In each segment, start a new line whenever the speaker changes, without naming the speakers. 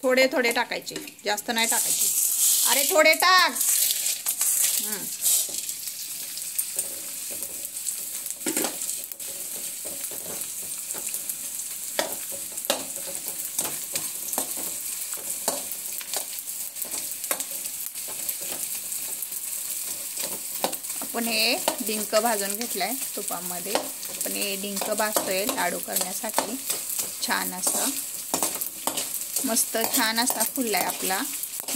थोडे थोडे टाकायचे, जास्त नाही टाकायचे. अरे थोडे टाक. आपण हे डिंक भाजून घेतलाय तुपामध्ये. आपण हे डिंक भाजतोय लाडू करण्यासाठी. छान असं मस्त छान असा फुललाय आपला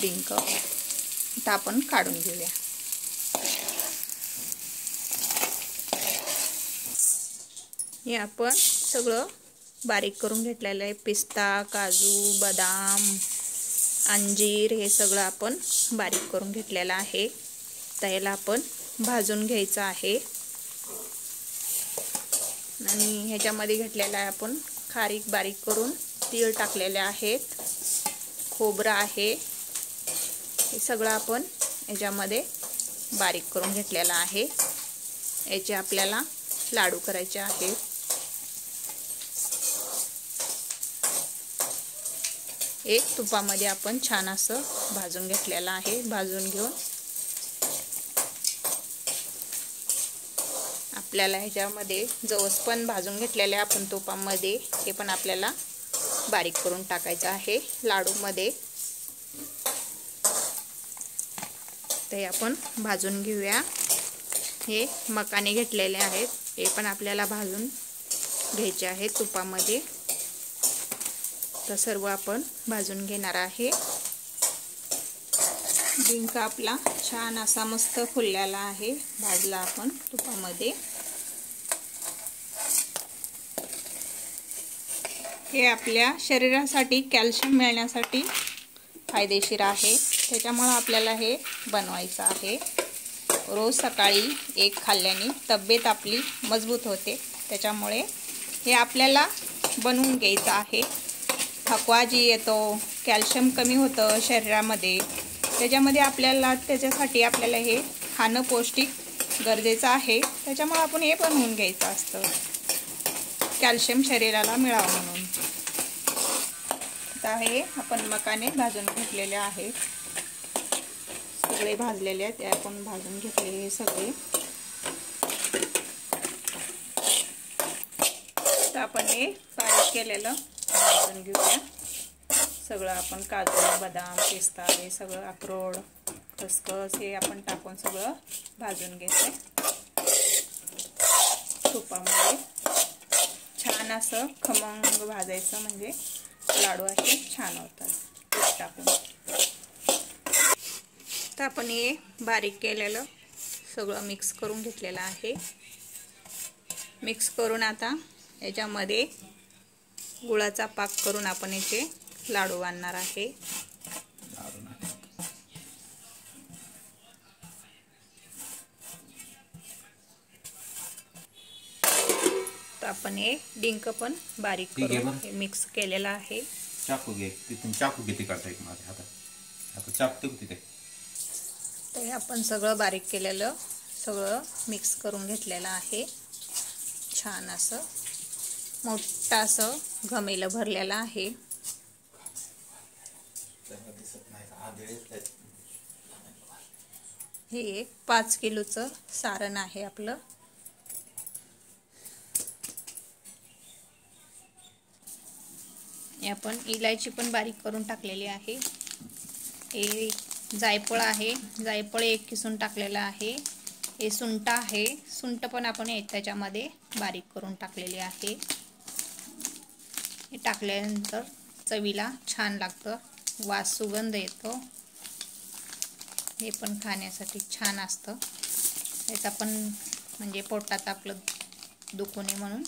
डिंक. आता आपण काढून घेऊया. हे आपण सगळं बारीक करून घेतलेलं आहे. पिस्ता, काजू, बदाम, अंजीर हे सगळं आपण बारीक करून घेतलेलं आहे. त्याला आपण भाजून घ्यायचं आहे. आणि ह्याच्यामध्ये घेतलेला आहे आपण खारीक बारीक करून, तीळ टाकलेले आहेत, खोबरं आहे. हे सगळं आपण ह्याच्यामध्ये बारीक करून घेतलेलं आहे. याचे आपल्याला लाडू करायचे आहेत. एक तुपामध्ये आपण छान असं भाजून घेतलेलं आहे. भाजून घेऊन आपल्याला ह्याच्यामध्ये जवस पण भाजून घेतलेले आपण तुपामध्ये, हे पण आपल्याला बारीक करून टाकायचं आहे लाडूमध्ये. ते आपण भाजून घेऊया. हे मकाने घेतलेले आहेत, हे पण आपल्याला भाजून घ्यायचे आहेत तुपामध्ये. तर सर्व आपण भाजून घेणार आहे. डिंक आपला छान असा मस्त फुललेला आहे, भाजला आपण तुपामध्ये. हे आपल्या शरीरासाठी कॅल्शियम मिळण्यासाठी फायदेशीर आहे. त्याच्यामुळे आपल्याला हे बनवायचं आहे. रोज सकाळी एक खाल्ल्याने तब्येत आपली मजबूत होते. त्याच्यामुळे हे आपल्याला बनवून घ्यायचं आहे. थकवा जी येतो, कॅल्शियम कमी होतं शरीरामध्ये, त्याच्यासाठी आपल्याला हे खाणं पौष्टिक गरजेचं आहे. त्याच्यामुळे आपण हे बनवून घ्यायचं असतं, कॅल्शियम शरीराला मिळावं म्हणून. आता हे आपण मकाने भाजून घेतलेले आहेत, सगळे भाजलेले आहेत. ते आपण भाजून घेतले हे सगळे. तर आपण हे बारीक केलेलं भाजून घेऊया. सगळं आपण काजू, बदाम, पिस्ता हे सगळं, अक्रोड, खसखस हे आपण टाकून सगळं भाजून घ्यायचं तुपामध्ये. छान असं खमंग भाजायचं, म्हणजे लाडू असे छान होतात तूप टाकून. तर आपण हे बारीक केलेलं सगळं मिक्स करून घेतलेलं आहे. मिक्स करून आता याच्यामध्ये गुळाचा पाक करून आपण याचे लाडू बांधणार आहे. तर आपण हे डिंक पण बारीक करून मिक्स केलेला आहे.
चाकू घे, तिथून चाकू किती काढता एक माझ्या हातात, आता चाकू तिथे.
तर हे आपण सगळं बारीक केलेलं सगळं मिक्स करून घेतलेलं आहे. छान असं मोठं असं घमेलं भरलेलं आहे. हे 5 किलोचं सारण आहे आपलं. आपण इलायची पण बारीक करून टाकलेली आहे. हे जायफळ आहे, जायफळ 1 किसून टाकलेला आहे. हे सुंठ आहे, सुंठ पण आपण त्याच्यामध्ये बारीक करून टाकलेली आहे. हे टाकल्यानंतर चवीला छान लागतं, वास सुगंध येतो. हे पण खाण्यासाठी छान असतं. याचा पण म्हणजे पोटात आपलं दुखू नये म्हणून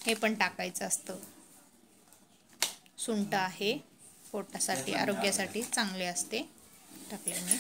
हे पण टाकायचं असतं. सुंठ आहे, पोटासाठी आरोग्यासाठी चांगले असते टाकल्याने.